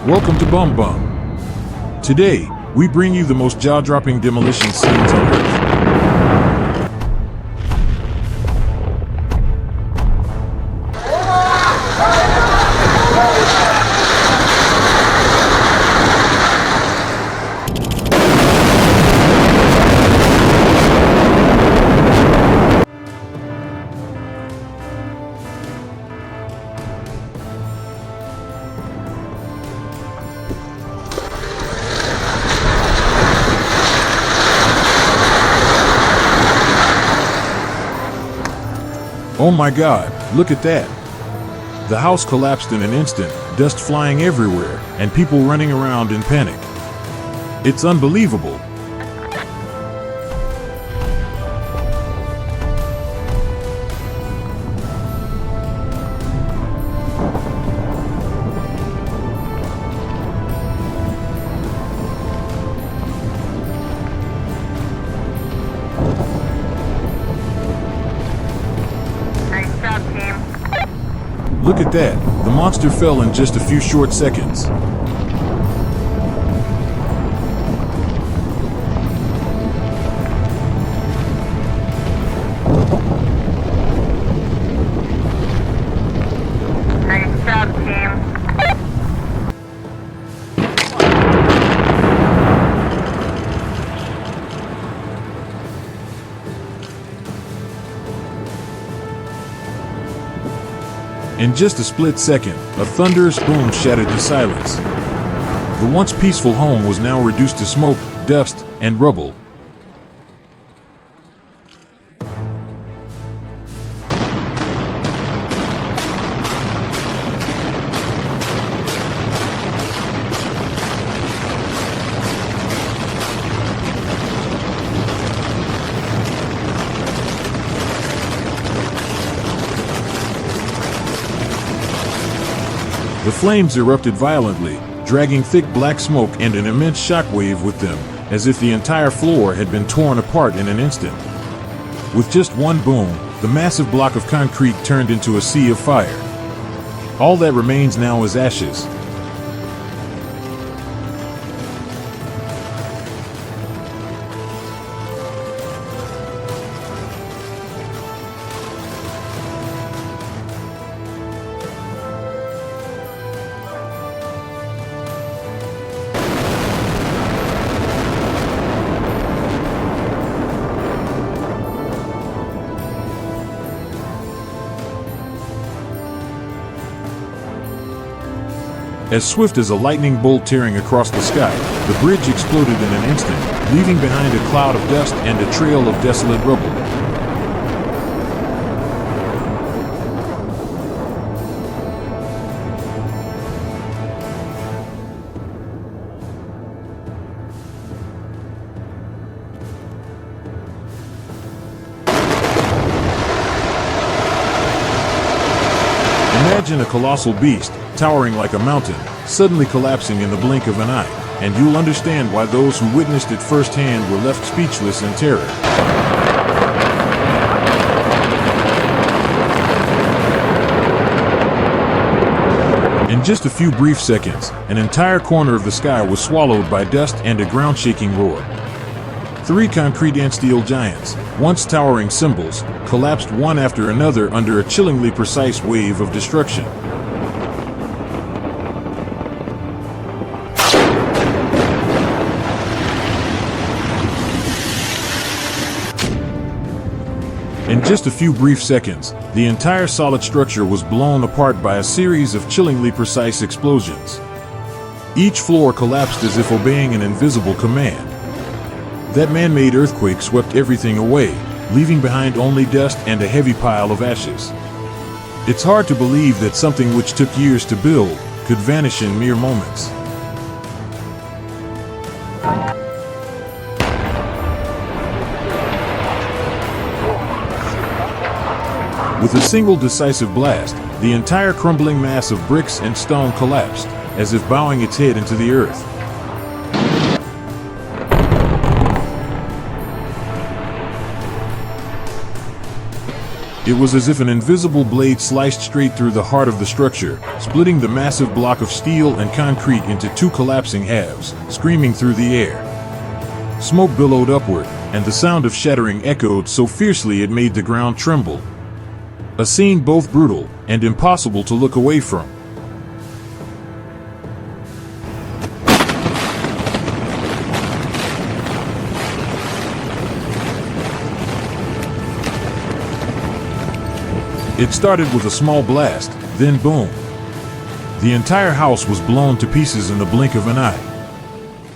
Welcome to Bum Bum. Today, we bring you the most jaw-dropping demolition scenes on Earth. Oh my God, look at that. The house collapsed in an instant, dust flying everywhere, and people running around in panic. It's unbelievable. Look at that, the monster fell in just a few short seconds. Nice job, team. In just a split second, a thunderous boom shattered the silence. The once peaceful home was now reduced to smoke, dust, and rubble. The flames erupted violently, dragging thick black smoke and an immense shockwave with them, as if the entire floor had been torn apart in an instant. With just one boom, the massive block of concrete turned into a sea of fire. All that remains now is ashes. As swift as a lightning bolt tearing across the sky, the bridge exploded in an instant, leaving behind a cloud of dust and a trail of desolate rubble. Imagine a colossal beast, towering like a mountain, suddenly collapsing in the blink of an eye, and you'll understand why those who witnessed it firsthand were left speechless in terror. In just a few brief seconds, an entire corner of the sky was swallowed by dust and a ground-shaking roar. Three concrete and steel giants, once towering symbols, collapsed one after another under a chillingly precise wave of destruction. In just a few brief seconds, the entire solid structure was blown apart by a series of chillingly precise explosions. Each floor collapsed as if obeying an invisible command. That man-made earthquake swept everything away, leaving behind only dust and a heavy pile of ashes. It's hard to believe that something which took years to build could vanish in mere moments. With a single decisive blast, the entire crumbling mass of bricks and stone collapsed, as if bowing its head into the earth. It was as if an invisible blade sliced straight through the heart of the structure, splitting the massive block of steel and concrete into two collapsing halves, screaming through the air. Smoke billowed upward, and the sound of shattering echoed so fiercely it made the ground tremble. A scene both brutal and impossible to look away from. It started with a small blast, then boom. The entire house was blown to pieces in the blink of an eye.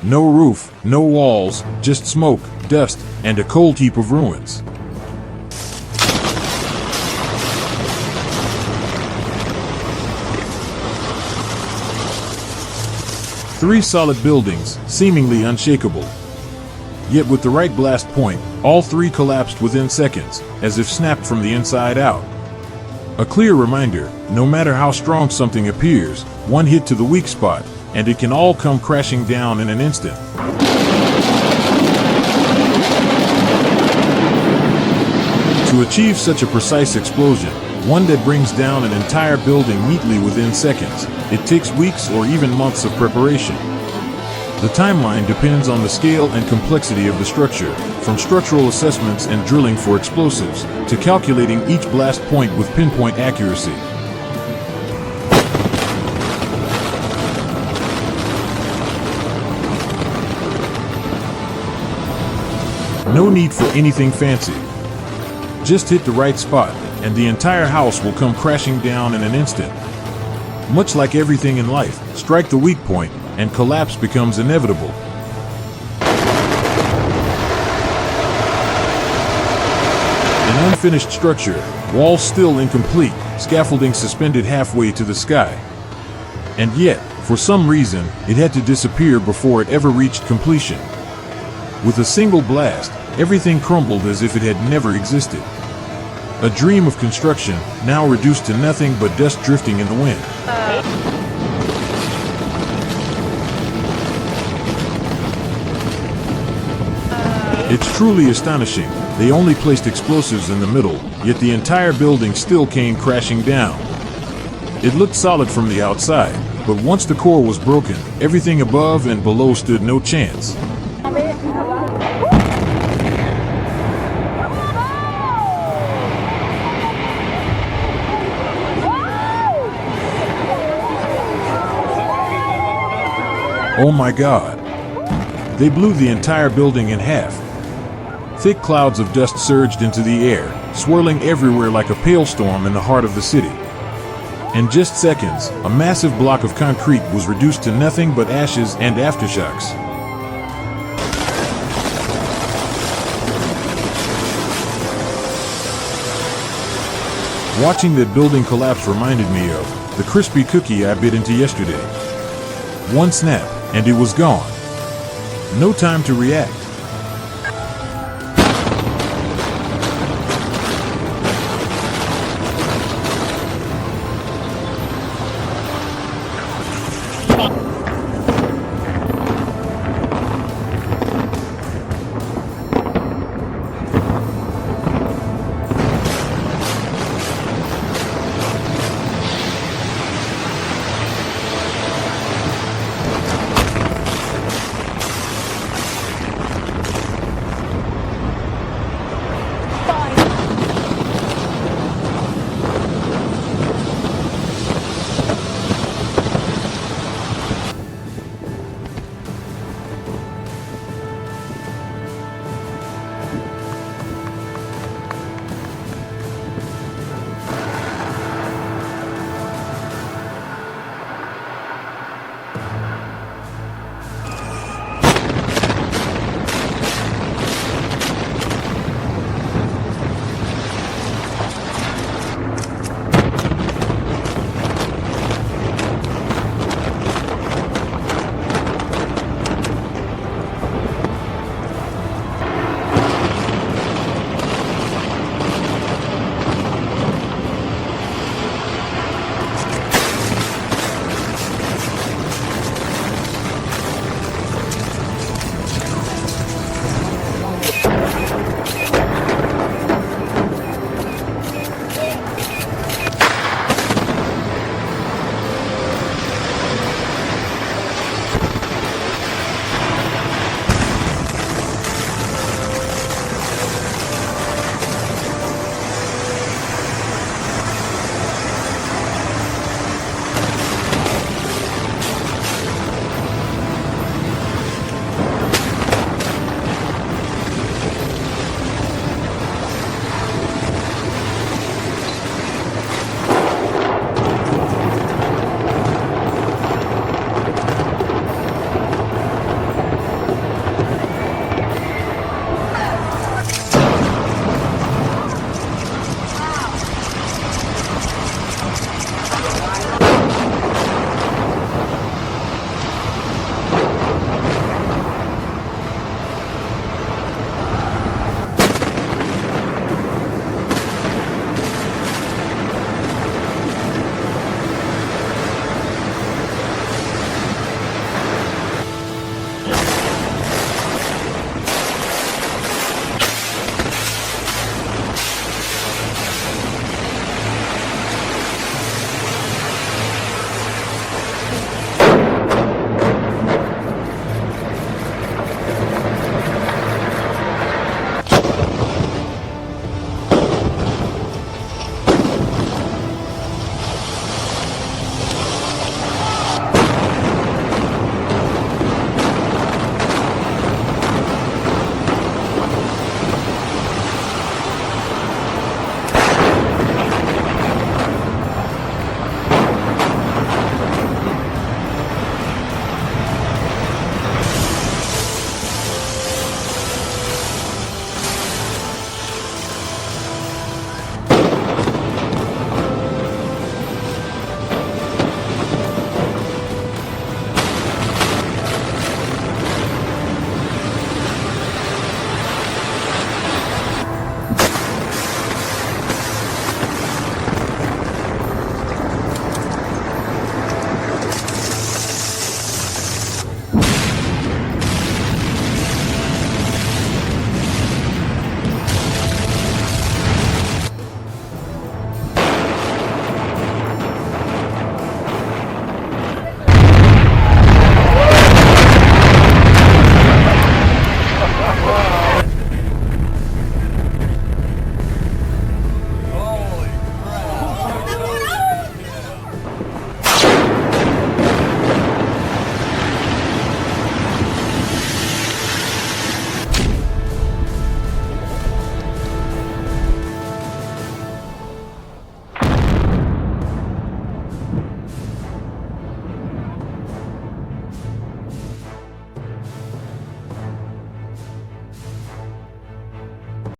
No roof, no walls, just smoke, dust, and a cold heap of ruins. Three solid buildings, seemingly unshakable. Yet with the right blast point, all three collapsed within seconds, as if snapped from the inside out. A clear reminder, no matter how strong something appears, one hit to the weak spot, and it can all come crashing down in an instant. To achieve such a precise explosion, one that brings down an entire building neatly within seconds, it takes weeks or even months of preparation. The timeline depends on the scale and complexity of the structure, from structural assessments and drilling for explosives, to calculating each blast point with pinpoint accuracy. No need for anything fancy. Just hit the right spot, and the entire house will come crashing down in an instant. Much like everything in life, strike the weak point, and collapse becomes inevitable. An unfinished structure, walls still incomplete, scaffolding suspended halfway to the sky. And yet, for some reason, it had to disappear before it ever reached completion. With a single blast, everything crumbled as if it had never existed. A dream of construction, now reduced to nothing but dust drifting in the wind. It's truly astonishing. They only placed explosives in the middle, yet the entire building still came crashing down. It looked solid from the outside, but once the core was broken, everything above and below stood no chance. Oh my God! They blew the entire building in half. Thick clouds of dust surged into the air, swirling everywhere like a hailstorm in the heart of the city. In just seconds, a massive block of concrete was reduced to nothing but ashes and aftershocks. Watching that building collapse reminded me of the crispy cookie I bit into yesterday. One snap, and it was gone. No time to react.